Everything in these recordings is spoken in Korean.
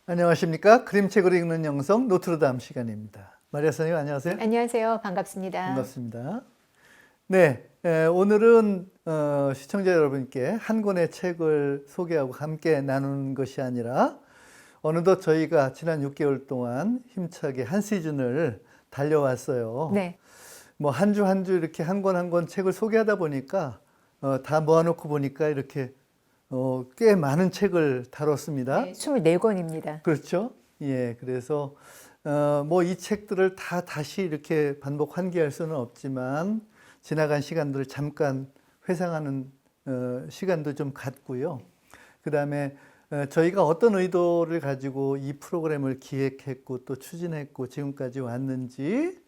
안녕하십니까. 그림책으로 읽는 영성 노트르담 시간입니다. 마리아 선생님 안녕하세요. 안녕하세요. 반갑습니다. 반갑습니다. 네, 오늘은 시청자 여러분께 한 권의 책을 소개하고 함께 나누는 것이 아니라 어느덧 저희가 지난 6개월 동안 힘차게 한 시즌을 달려왔어요. 네. 뭐 한 주 한 주 이렇게 한 권 한 권 책을 소개하다 보니까 다 모아놓고 보니까 이렇게 꽤 많은 책을 다뤘습니다. 네, 24권입니다. 그렇죠. 예, 그래서 뭐 이 책들을 다 다시 이렇게 반복 환기할 수는 없지만 지나간 시간들을 잠깐 회상하는 시간도 좀 갖고요. 그 다음에 저희가 어떤 의도를 가지고 이 프로그램을 기획했고 또 추진했고 지금까지 왔는지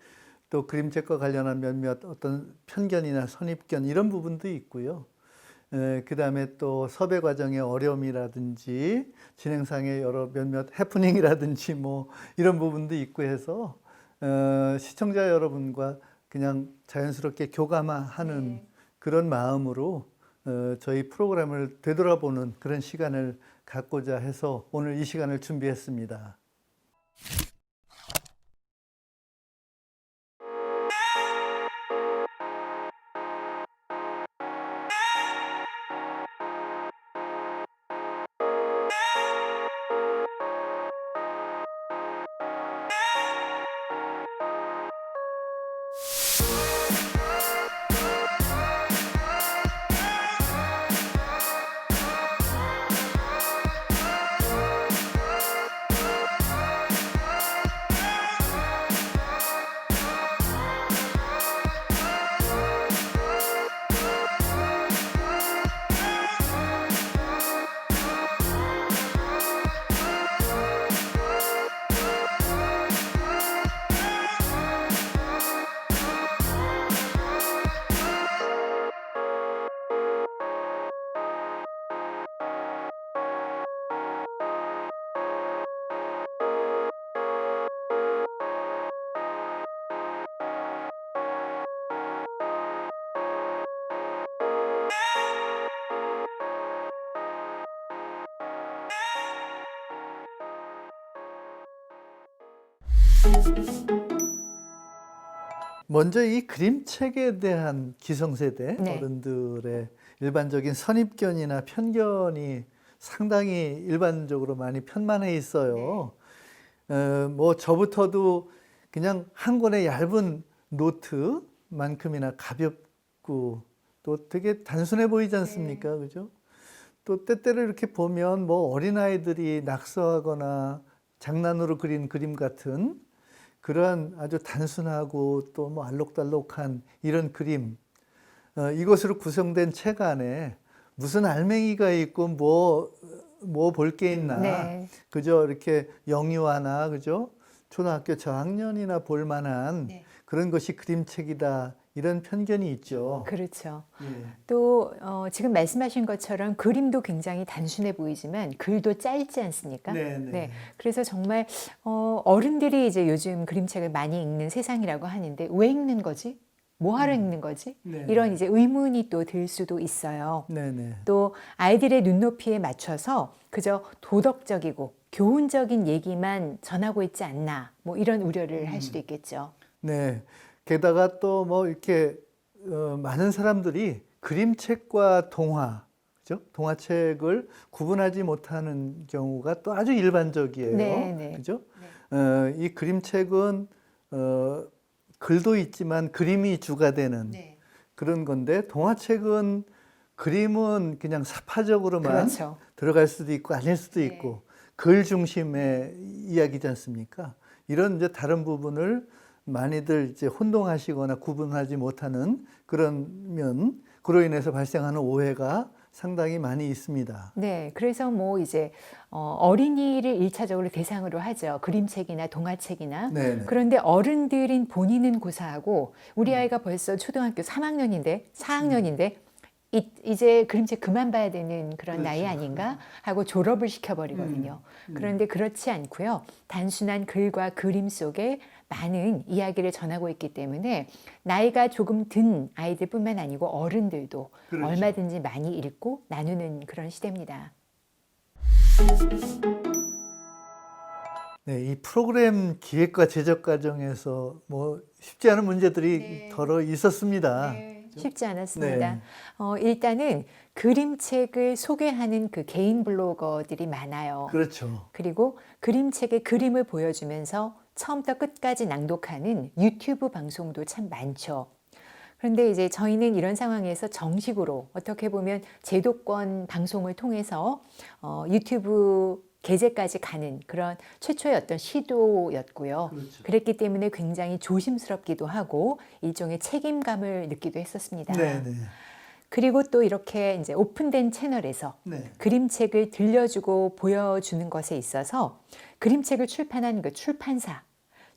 또 그림책과 관련한 몇몇 어떤 편견이나 선입견 이런 부분도 있고요. 그 다음에 또 섭외 과정의 어려움이라든지 진행상의 여러 몇몇 해프닝이라든지 뭐 이런 부분도 있고 해서 시청자 여러분과 그냥 자연스럽게 교감하는 그런 마음으로 저희 프로그램을 되돌아보는 그런 시간을 갖고자 해서 오늘 이 시간을 준비했습니다. 먼저 이 그림책에 대한 기성세대 어른들의 일반적인 선입견이나 편견이 상당히 일반적으로 많이 편만해 있어요. 뭐 저부터도 그냥 한 권의 얇은 노트만큼이나 가볍고 또 되게 단순해 보이지 않습니까? 그죠? 또 때때로 이렇게 보면 뭐 어린아이들이 낙서하거나 장난으로 그린 그림 같은 그러한 아주 단순하고 또 뭐 알록달록한 이런 그림, 이것으로 구성된 책 안에 무슨 알맹이가 있고 뭐 볼 게 있나. 그저 이렇게 영유아나 그죠? 초등학교 저학년이나 볼 만한 그런 것이 그림책이다. 이런 편견이 있죠. 그렇죠. 또 지금 말씀하신 것처럼 그림도 굉장히 단순해 보이지만 글도 짧지 않습니까? 네. 그래서 정말 어른들이 이제 요즘 그림책을 많이 읽는 세상이라고 하는데 왜 읽는 거지? 뭐 하러 읽는 거지? 이런 이제 의문이 또 들 수도 있어요. 또 아이들의 눈높이에 맞춰서 그저 도덕적이고 교훈적인 얘기만 전하고 있지 않나 뭐 이런 우려를 할 수도 있겠죠. 네. 게다가 또 뭐 이렇게 많은 사람들이 그림책과 동화, 그죠? 동화책을 구분하지 못하는 경우가 또 아주 일반적이에요. 그죠? 이 그림책은 글도 있지만 그림이 주가 되는 그런 건데 동화책은 그림은 그냥 사파적으로만 들어갈 수도 있고 아닐 수도 있고 글 중심의 이야기지 않습니까? 이런 이제 다른 부분을 많이들 이제 혼동하시거나 구분하지 못하는 그런 면, 그로 인해서 발생하는 오해가 상당히 많이 있습니다. 네, 그래서 뭐 이제 어린이를 1차적으로 대상으로 하죠. 그림책이나 동화책이나. 그런데 어른들인 본인은 고사하고 우리 아이가 벌써 초등학교 3학년인데, 4학년인데 이제 그림책 그만 봐야 되는 그런 나이 아닌가 하고 졸업을 시켜버리거든요. 그런데 그렇지 않고요. 단순한 글과 그림 속에 많은 이야기를 전하고 있기 때문에 나이가 조금 든 아이들뿐만 아니고 어른들도 얼마든지 많이 읽고 나누는 그런 시대입니다. 네, 이 프로그램 기획과 제작 과정에서 뭐 쉽지 않은 문제들이 네. 더러 있었습니다. 네, 쉽지 않았습니다. 네. 일단은 그림책을 소개하는 그 개인 블로거들이 많아요. 그렇죠. 그리고 그림책의 그림을 보여주면서 처음부터 끝까지 낭독하는 유튜브 방송도 참 많죠. 그런데 이제 저희는 이런 상황에서 정식으로 어떻게 보면 제도권 방송을 통해서 유튜브 게재까지 가는 그런 최초의 어떤 시도였고요. 그렇죠. 그랬기 때문에 굉장히 조심스럽기도 하고 일종의 책임감을 느끼도 했었습니다. 네, 네. 그리고 또 이렇게 이제 오픈된 채널에서 네. 그림책을 들려주고 보여주는 것에 있어서 그림책을 출판한 그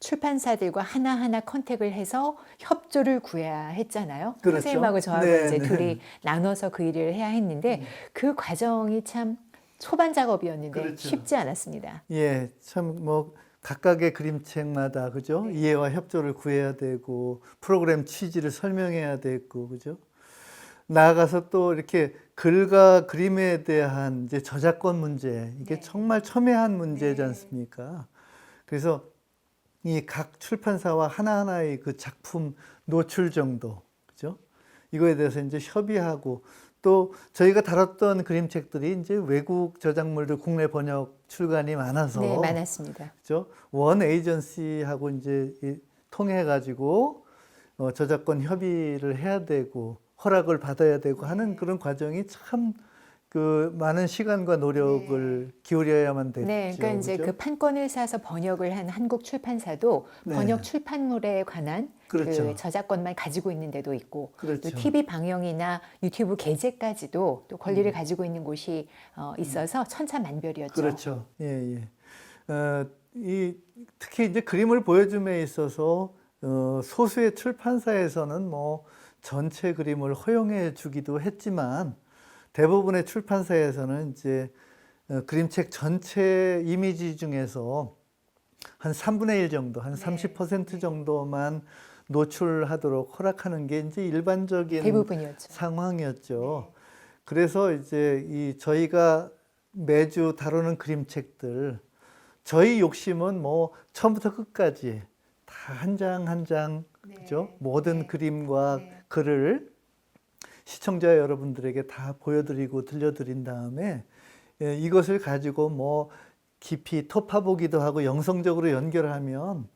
출판사들과 하나하나 컨택을 해서 협조를 구해야 했잖아요. 그렇죠. 선생님하고 저하고 네, 이제 네. 둘이 나눠서 그 일을 해야 했는데 그 과정이 참 초반 작업이었는데 그렇죠. 쉽지 않았습니다. 예, 참 뭐 각각의 그림책마다 그죠? 네. 이해와 협조를 구해야 되고 프로그램 취지를 설명해야 되고 그죠? 나아가서 또 이렇게 글과 그림에 대한 이제 저작권 문제 이게 네. 정말 첨예한 문제지 네. 않습니까? 그래서 이 각 출판사와 하나하나의 그 작품 노출 정도 그죠? 이거에 대해서 이제 협의하고 또 저희가 다뤘던 그림책들이 이제 외국 저작물들 국내 번역 출간이 많아서 네, 많았습니다. 그죠? 원 에이전시하고 이제 통해 가지고 저작권 협의를 해야 되고 허락을 받아야 되고 하는 그런 과정이 참 그 많은 시간과 노력을 기울여야만 됐죠. 네, 그러니까 이제 그죠? 그 판권을 사서 번역을 한 한국 출판사도 네. 번역 출판물에 관한 그렇죠. 그 저작권만 가지고 있는 데도 있고 그렇죠. 또 TV 방영이나 유튜브 게재까지도 또 권리를 가지고 있는 곳이 있어서 천차만별이었죠. 그렇죠. 예, 예. 특히 이제 그림을 보여줌에 있어서 소수의 출판사에서는 뭐 전체 그림을 허용해 주기도 했지만 대부분의 출판사에서는 이제 그림책 전체 이미지 중에서 한 3분의 1 정도, 한 30% 정도만 노출하도록 허락하는 게 이제 일반적인 대부분이었죠. 상황이었죠. 그래서 이제 저희가 매주 다루는 그림책들, 저희 욕심은 뭐 처음부터 끝까지 다 한 장 한 장, 그죠? 모든 그림과 글을 시청자 여러분들에게 다 보여드리고 들려드린 다음에 이것을 가지고 뭐 깊이 토파보기도 하고 영성적으로 연결하면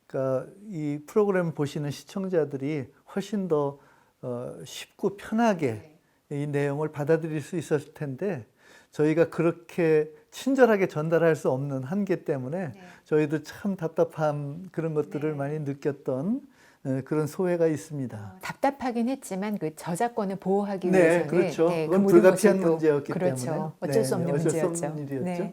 그러니까 이 프로그램 보시는 시청자들이 훨씬 더 쉽고 편하게 이 내용을 받아들일 수 있었을 텐데 저희가 그렇게 친절하게 전달할 수 없는 한계 때문에 저희도 참 답답한 그런 것들을 많이 느꼈던 그런 소회가 있습니다. 답답하긴 했지만 그 저작권을 보호하기 네, 위해서는 그렇죠. 그 그건 모든 불가피한 것을 또 문제였기 그렇죠. 때문에. 어쩔 수 없는 어쩔 수 문제였죠. 없는 일이었죠.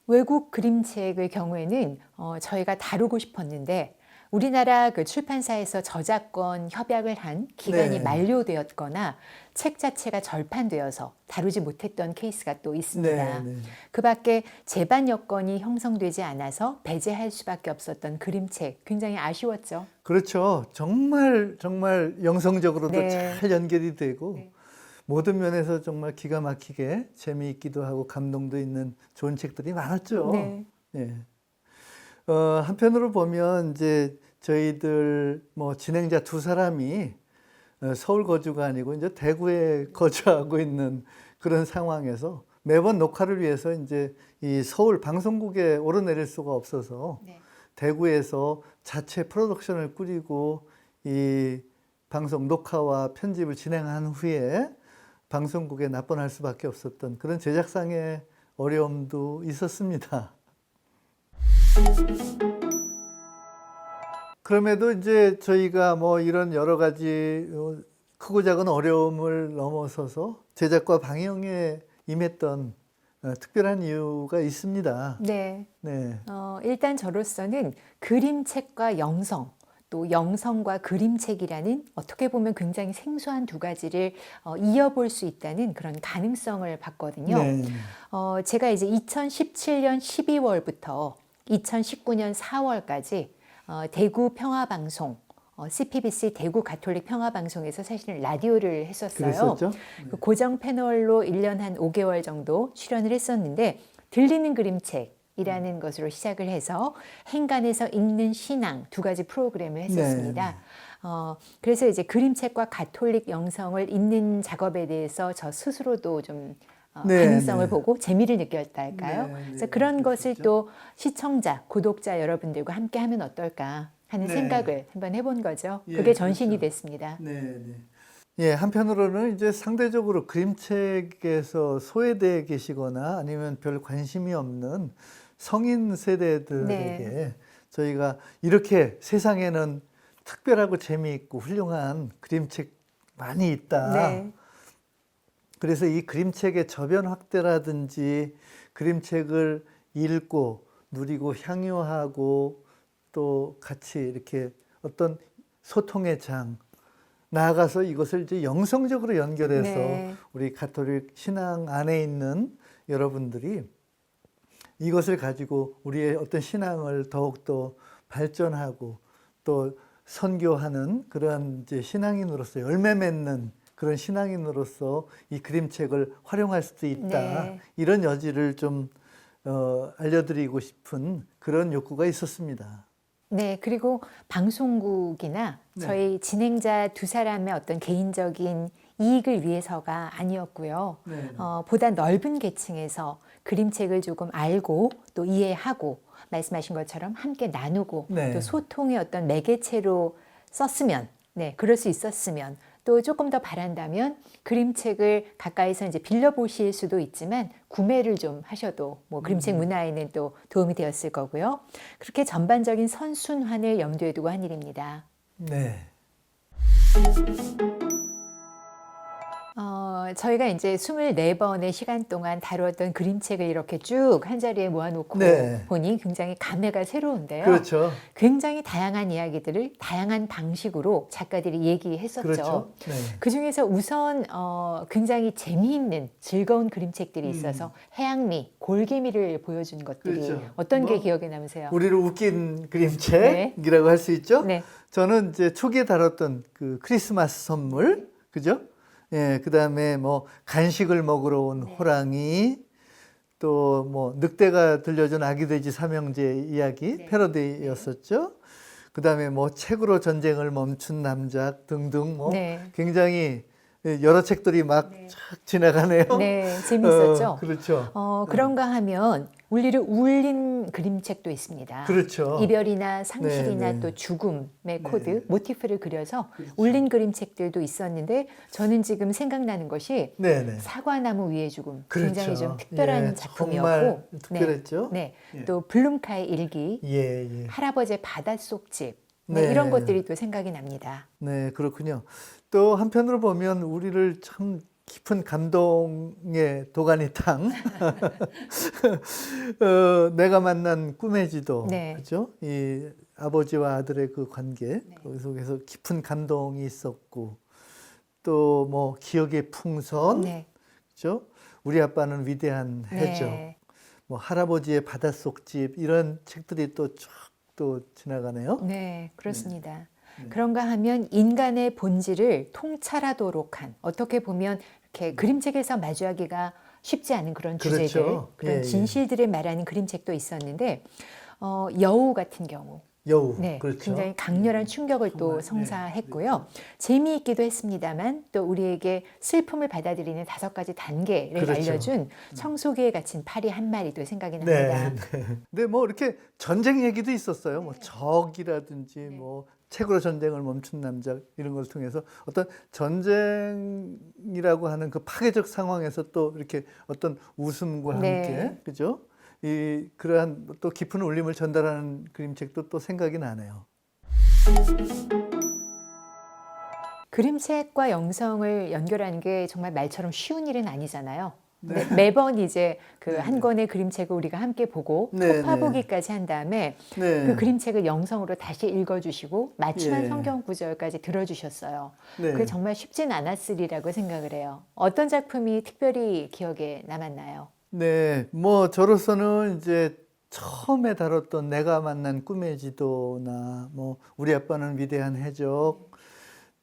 외국 그림책의 경우에는 저희가 다루고 싶었는데 우리나라 그 출판사에서 저작권 협약을 한 기간이 네. 만료되었거나 책 자체가 절판되어서 다루지 못했던 케이스가 또 있습니다. 네, 네. 그 밖에 제반 여건이 형성되지 않아서 배제할 수밖에 없었던 그림책 굉장히 아쉬웠죠. 그렇죠. 정말 영성적으로도 네. 잘 연결이 되고 모든 면에서 정말 기가 막히게 재미있기도 하고 감동도 있는 좋은 책들이 많았죠. 네. 예. 한편으로 보면 이제 저희들 뭐 진행자 두 사람이 서울 거주가 아니고 이제 대구에 거주하고 있는 그런 상황에서 매번 녹화를 위해서 이제 이 서울 방송국에 오르내릴 수가 없어서 대구에서 자체 프로덕션을 꾸리고 이 방송 녹화와 편집을 진행한 후에 방송국에 납본할 수밖에 없었던 그런 제작상의 어려움도 있었습니다. 그럼에도 이제 저희가 뭐 이런 여러 가지 크고 작은 어려움을 넘어서서 제작과 방영에 임했던 특별한 이유가 있습니다. 네. 네. 일단 저로서는 그림책과 영성, 또 영성과 그림책이라는 어떻게 보면 굉장히 생소한 두 가지를 이어볼 수 있다는 그런 가능성을 봤거든요. 네. 제가 이제 2017년 12월부터 2019년 4월까지 대구 평화방송, CPBC 대구 가톨릭 평화방송에서 사실은 라디오를 했었어요. 그랬었죠? 고정 패널로 1년 한 5개월 정도 출연을 했었는데 들리는 그림책, 이라는 것으로 시작을 해서 행간에서 읽는 신앙 두 가지 프로그램을 했었습니다. 그래서 이제 그림책과 가톨릭 영성을 읽는 작업에 대해서 저 스스로도 좀 가능성을 보고 재미를 느꼈다 할까요? 그래서 그런 것을 또 시청자, 구독자 여러분들과 함께 하면 어떨까 하는 생각을 한번 해본 거죠. 그게 전신이 됐습니다. 예, 한편으로는 이제 상대적으로 그림책에서 소외되어 계시거나 아니면 별 관심이 없는 성인 세대들에게 저희가 이렇게 세상에는 특별하고 재미있고 훌륭한 그림책 많이 있다. 그래서 이 그림책의 저변 확대라든지 그림책을 읽고 누리고 향유하고 또 같이 이렇게 어떤 소통의 장, 나아가서 이것을 이제 영성적으로 연결해서 우리 가톨릭 신앙 안에 있는 여러분들이 이것을 가지고 우리의 어떤 신앙을 더욱더 발전하고 또 선교하는 그러한 이제 신앙인으로서 열매 맺는 그런 신앙인으로서 이 그림책을 활용할 수도 있다. 이런 여지를 좀 알려드리고 싶은 그런 욕구가 있었습니다. 네, 그리고 방송국이나 저희 진행자 두 사람의 어떤 개인적인 이익을 위해서가 아니었고요. 보다 넓은 계층에서 그림책을 조금 알고 또 이해하고 말씀하신 것처럼 함께 나누고 또 소통의 어떤 매개체로 썼으면, 그럴 수 있었으면 또 조금 더 바란다면 그림책을 가까이서 이제 빌려보실 수도 있지만 구매를 좀 하셔도 뭐 그림책 문화에는 또 도움이 되었을 거고요. 그렇게 전반적인 선순환을 염두에 두고 한 일입니다. 저희가 이제 24번의 시간 동안 다루었던 그림책을 이렇게 쭉 한 자리에 모아놓고 보니 굉장히 감회가 새로운데요. 그렇죠. 굉장히 다양한 이야기들을 다양한 방식으로 작가들이 얘기했었죠. 그중에서 우선 굉장히 재미있는 즐거운 그림책들이 있어서 해양미, 골개미를 보여준 것들이 어떤 게 기억에 남으세요? 우리를 웃긴 그림책이라고 할 수 있죠. 저는 이제 초기에 다뤘던 그 크리스마스 선물, 그죠? 예, 그 다음에 뭐 간식을 먹으러 온 호랑이, 또 뭐 늑대가 들려준 아기 돼지 삼형제 이야기 패러디였었죠. 그 다음에 뭐 책으로 전쟁을 멈춘 남자 등등 뭐 굉장히 여러 책들이 막 쫙 지나가네요. 재밌었죠. 그렇죠. 그런가 하면 우리를 울린 그림책도 있습니다. 그렇죠. 이별이나 상실이나 또 죽음의 코드, 모티프를 그려서 울린 그림책들도 있었는데 저는 지금 생각나는 것이 사과나무 위의 죽음, 굉장히 좀 특별한 작품이었고 정말 특별했죠. 또 블룸카의 일기, 할아버지의 바닷속 집 이런 것들이 또 생각이 납니다. 네, 그렇군요. 또 한편으로 보면 우리를 참 깊은 감동의 도가니 땅, 내가 만난 꿈의 지도, 그죠? 이 아버지와 아들의 그 관계, 그 속에서 깊은 감동이 있었고, 또 뭐 기억의 풍선, 그죠? 우리 아빠는 위대한 해적, 뭐 할아버지의 바닷속 집 이런 책들이 또 쫙 또 지나가네요. 그렇습니다. 그런가 하면 인간의 본질을 통찰하도록 한, 어떻게 보면 이렇게 그림책에서 마주하기가 쉽지 않은 그런 주제들, 그런 진실들을 말하는 그림책도 있었는데 여우 같은 경우 굉장히 강렬한 충격을 또 성사했고요. 재미있기도 했습니다만 또 우리에게 슬픔을 받아들이는 5가지 단계를 알려준 청소기에 갇힌 파리 한 마리도 생각이 납니다. 근데 뭐 이렇게 전쟁 얘기도 있었어요. 뭐 적이라든지 뭐 책으로 전쟁을 멈춘 남자 이런 걸 통해서 어떤 전쟁이라고 하는 그 파괴적 상황에서 또 이렇게 어떤 웃음과 함께 그죠? 이 그러한 또 깊은 울림을 전달하는 그림책도 또 생각이 나네요. 그림책과 영성을 연결하는 게 정말 말처럼 쉬운 일은 아니잖아요. 매번 이제 그 한 권의 그림책을 우리가 함께 보고 토파보기까지 한 다음에 그 그림책을 영성으로 다시 읽어주시고 맞춤한 성경 구절까지 들어주셨어요. 그게 정말 쉽진 않았으리라고 생각을 해요. 어떤 작품이 특별히 기억에 남았나요? 네, 뭐 저로서는 이제 처음에 다뤘던 내가 만난 꿈의 지도나 뭐 우리 아빠는 위대한 해적,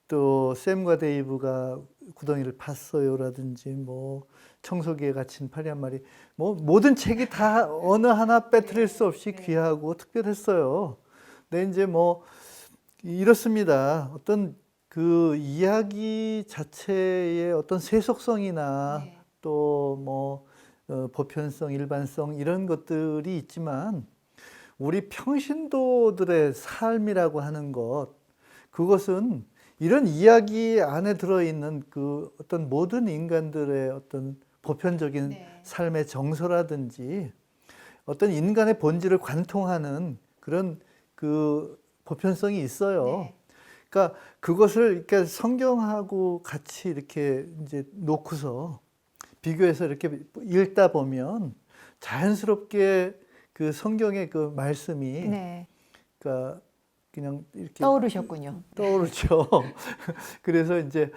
또 샘과 데이브가 구덩이를 팠어요라든지 뭐 청소기에 갇힌 파리 한 마리. 뭐 모든 책이 다 어느 하나 빼뜨릴 수 없이 귀하고 특별했어요. 근데 이제 뭐 이렇습니다. 어떤 그 이야기 자체의 어떤 세속성이나 또 뭐 보편성, 일반성 이런 것들이 있지만 우리 평신도들의 삶이라고 하는 것, 그것은 이런 이야기 안에 들어있는 그 어떤 모든 인간들의 어떤 보편적인 삶의 정서라든지 어떤 인간의 본질을 관통하는 그런 그 보편성이 있어요. 그러니까 그것을 이렇게 성경하고 같이 이렇게 이제 놓고서 비교해서 이렇게 읽다 보면 자연스럽게 그 성경의 그 말씀이 그러니까 그냥 이렇게 떠오르셨군요. 떠오르죠. 그래서 이제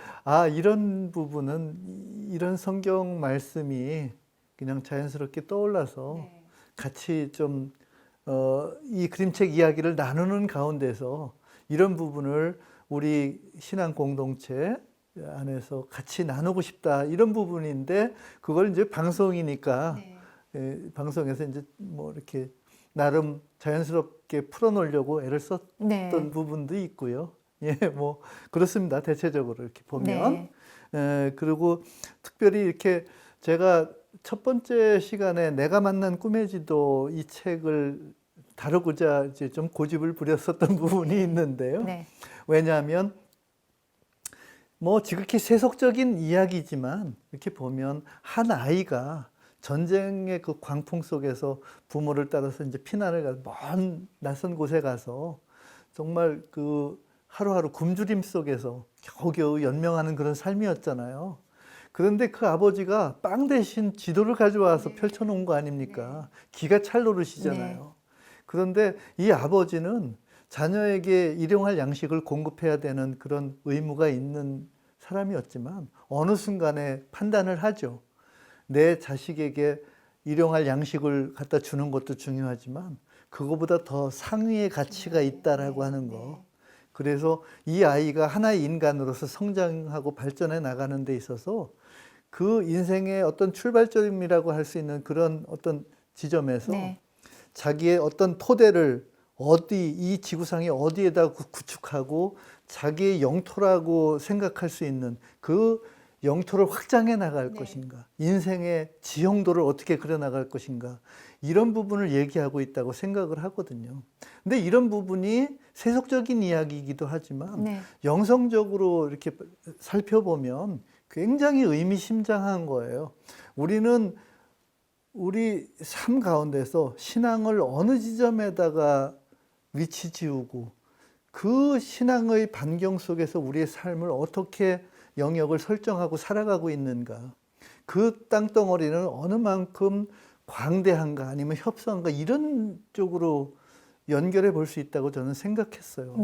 이런 부분은 이런 성경 말씀이 그냥 자연스럽게 떠올라서 같이 좀 이 그림책 이야기를 나누는 가운데서 이런 부분을 우리 신앙 공동체 안에서 같이 나누고 싶다 이런 부분인데 그걸 이제 방송이니까 방송에서 이제 뭐 이렇게 나름 자연스럽게 풀어놓으려고 애를 썼던 부분도 있고요. 예, 뭐 그렇습니다. 대체적으로 이렇게 보면. 그리고 특별히 이렇게 제가 첫 번째 시간에 내가 만난 꿈의 지도 이 책을 다루고자 이제 좀 고집을 부렸었던 부분이 있는데요. 왜냐하면 뭐 지극히 세속적인 이야기지만 이렇게 보면 한 아이가 전쟁의 그 광풍 속에서 부모를 따라서 이제 피난을 가서 먼 낯선 곳에 가서 정말 그 하루하루 굶주림 속에서 겨우겨우 연명하는 그런 삶이었잖아요. 그런데 그 아버지가 빵 대신 지도를 가져와서 펼쳐놓은 거 아닙니까? 기가 찰 노릇이잖아요. 그런데 이 아버지는 자녀에게 일용할 양식을 공급해야 되는 그런 의무가 있는 사람이었지만 어느 순간에 판단을 하죠. 내 자식에게 일용할 양식을 갖다 주는 것도 중요하지만 그거보다 더 상위의 가치가 있다라고 하는 거. 그래서 이 아이가 하나의 인간으로서 성장하고 발전해 나가는 데 있어서 그 인생의 어떤 출발점이라고 할 수 있는 그런 어떤 지점에서 자기의 어떤 토대를 이 지구상의 어디에다 구축하고 자기의 영토라고 생각할 수 있는 그 영토를 확장해 나갈 것인가, 인생의 지형도를 어떻게 그려 나갈 것인가, 이런 부분을 얘기하고 있다고 생각을 하거든요. 근데 이런 부분이 세속적인 이야기이기도 하지만 영성적으로 이렇게 살펴보면 굉장히 의미심장한 거예요. 우리는 우리 삶 가운데서 신앙을 어느 지점에다가 위치 지우고 그 신앙의 반경 속에서 우리의 삶을 어떻게 영역을 설정하고 살아가고 있는가, 그 땅덩어리는 어느 만큼 광대한가 아니면 협소한가, 이런 쪽으로 연결해 볼 수 있다고 저는 생각했어요.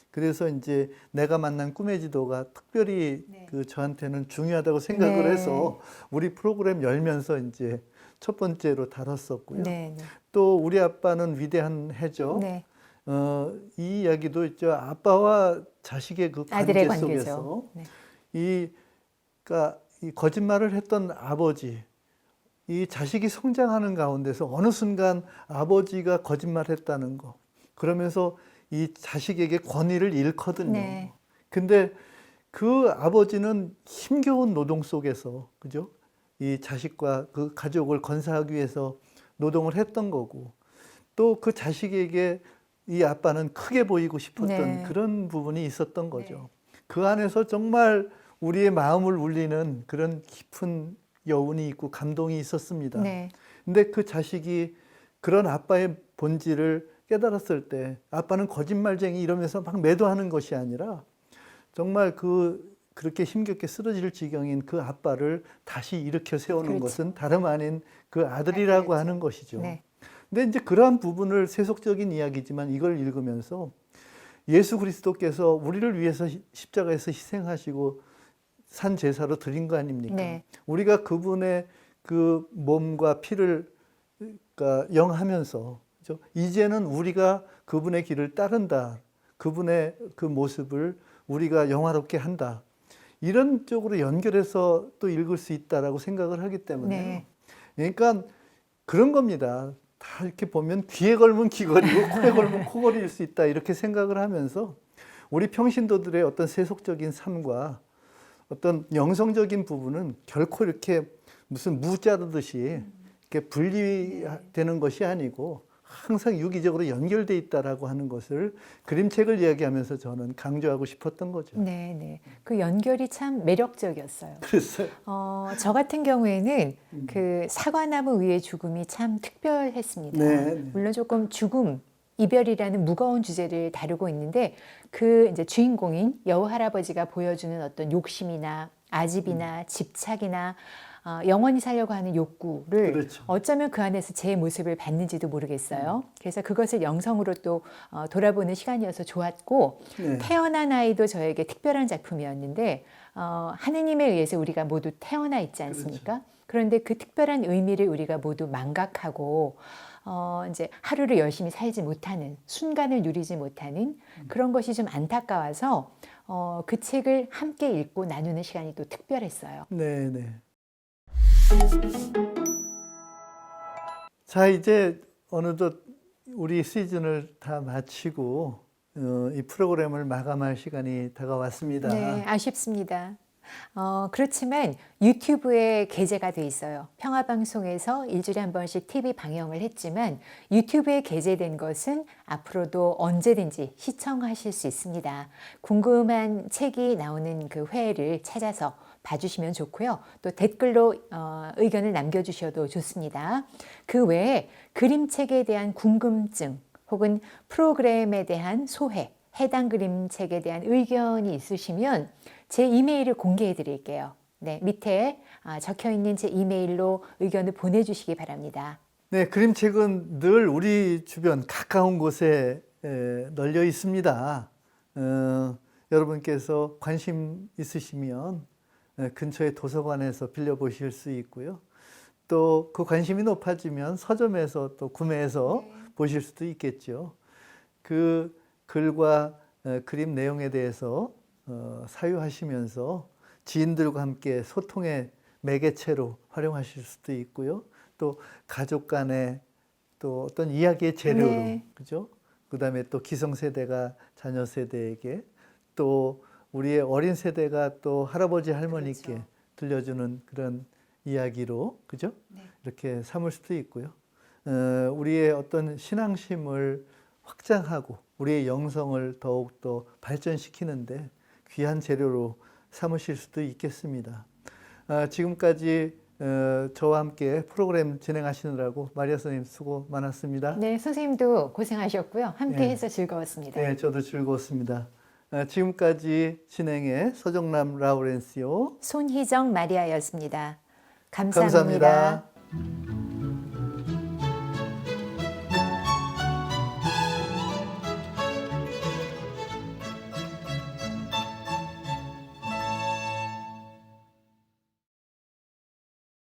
그래서 이제 내가 만난 꿈의 지도가 특별히 그 저한테는 중요하다고 생각을 해서 우리 프로그램 열면서 이제 첫 번째로 다뤘었고요. 또 우리 아빠는 위대한 해죠. 이 이야기도 있죠. 아빠와 자식의 그 관계 속에서 그러니까 이 거짓말을 했던 아버지, 이 자식이 성장하는 가운데서 어느 순간 아버지가 거짓말했다는 거, 그러면서 이 자식에게 권위를 잃거든요. 근데 그 아버지는 힘겨운 노동 속에서, 그죠? 이 자식과 그 가족을 건사하기 위해서 노동을 했던 거고, 또 그 자식에게 이 아빠는 크게 보이고 싶었던 그런 부분이 있었던 거죠. 그 안에서 정말 우리의 마음을 울리는 그런 깊은 여운이 있고 감동이 있었습니다. 근데 그 자식이 그런 아빠의 본질을 깨달았을 때 아빠는 거짓말쟁이 이러면서 막 매도하는 것이 아니라 정말 그렇게 힘겹게 쓰러질 지경인 그 아빠를 다시 일으켜 세우는 것은 다름 아닌 그 아들이라고 하는 것이죠. 근데 이제 그러한 부분을 세속적인 이야기지만 이걸 읽으면서 예수 그리스도께서 우리를 위해서 십자가에서 희생하시고 산 제사로 드린 거 아닙니까? 우리가 그분의 그 몸과 피를 그러니까 영하면서, 그렇죠? 이제는 우리가 그분의 길을 따른다. 그분의 그 모습을 우리가 영화롭게 한다. 이런 쪽으로 연결해서 또 읽을 수 있다라고 생각을 하기 때문에 그러니까 그런 겁니다. 다 이렇게 보면 귀에 걸면 귀걸이고 코에 걸면 코걸이일 수 있다 이렇게 생각을 하면서 우리 평신도들의 어떤 세속적인 삶과 어떤 영성적인 부분은 결코 이렇게 무슨 무 자르듯이 이렇게 분리되는 것이 아니고 항상 유기적으로 연결돼 있다라고 하는 것을 그림책을 이야기하면서 저는 강조하고 싶었던 거죠. 네. 그 연결이 참 매력적이었어요. 그랬어요. 저 같은 경우에는 그 사과나무 위의 죽음이 참 특별했습니다. 물론 조금 죽음, 이별이라는 무거운 주제를 다루고 있는데 그 이제 주인공인 여우 할아버지가 보여주는 어떤 욕심이나 아집이나 집착이나 영원히 살려고 하는 욕구를 그렇죠. 어쩌면 그 안에서 제 모습을 봤는지도 모르겠어요. 그래서 그것을 영성으로 또 돌아보는 시간이어서 좋았고 태어난 아이도 저에게 특별한 작품이었는데 하느님에 의해서 우리가 모두 태어나 있지 않습니까? 그렇죠. 그런데 그 특별한 의미를 우리가 모두 망각하고 이제 하루를 열심히 살지 못하는 순간을 누리지 못하는 그런 것이 좀 안타까워서 그 책을 함께 읽고 나누는 시간이 또 특별했어요. 네. 자, 이제 어느덧 우리 시즌을 다 마치고 이 프로그램을 마감할 시간이 다가왔습니다. 네, 아쉽습니다. 그렇지만 유튜브에 게재가 돼 있어요. 평화방송에서 일주일에 한 번씩 TV 방영을 했지만 유튜브에 게재된 것은 앞으로도 언제든지 시청하실 수 있습니다. 궁금한 책이 나오는 그 회를 찾아서 봐주시면 좋고요. 또 댓글로 의견을 남겨주셔도 좋습니다. 그 외에 그림책에 대한 궁금증 혹은 프로그램에 대한 소회, 해당 그림책에 대한 의견이 있으시면 제 이메일을 공개해 드릴게요. 네, 밑에 적혀 있는 제 이메일로 의견을 보내주시기 바랍니다. 네, 그림책은 늘 우리 주변 가까운 곳에 널려 있습니다. 여러분께서 관심 있으시면 근처의 도서관에서 빌려보실 수 있고요. 또 그 관심이 높아지면 서점에서 또 구매해서 보실 수도 있겠죠. 그 글과 그림 내용에 대해서 사유하시면서 지인들과 함께 소통의 매개체로 활용하실 수도 있고요. 또 가족 간의 또 어떤 이야기의 재료로, 그죠? 그 다음에 또 기성세대가 자녀 세대에게 또 우리의 어린 세대가 또 할아버지 할머니께 들려주는 그런 이야기로, 그죠? 이렇게 삼을 수도 있고요. 우리의 어떤 신앙심을 확장하고 우리의 영성을 더욱더 발전시키는데 귀한 재료로 삼으실 수도 있겠습니다. 지금까지 저와 함께 프로그램 진행하시느라고 마리아 선생님 수고 많았습니다. 네, 선생님도 고생하셨고요. 함께 해서 즐거웠습니다. 네, 저도 즐거웠습니다. 지금까지 진행의 서정남 라우렌시오, 손희정 마리아였습니다. 감사합니다. 감사합니다.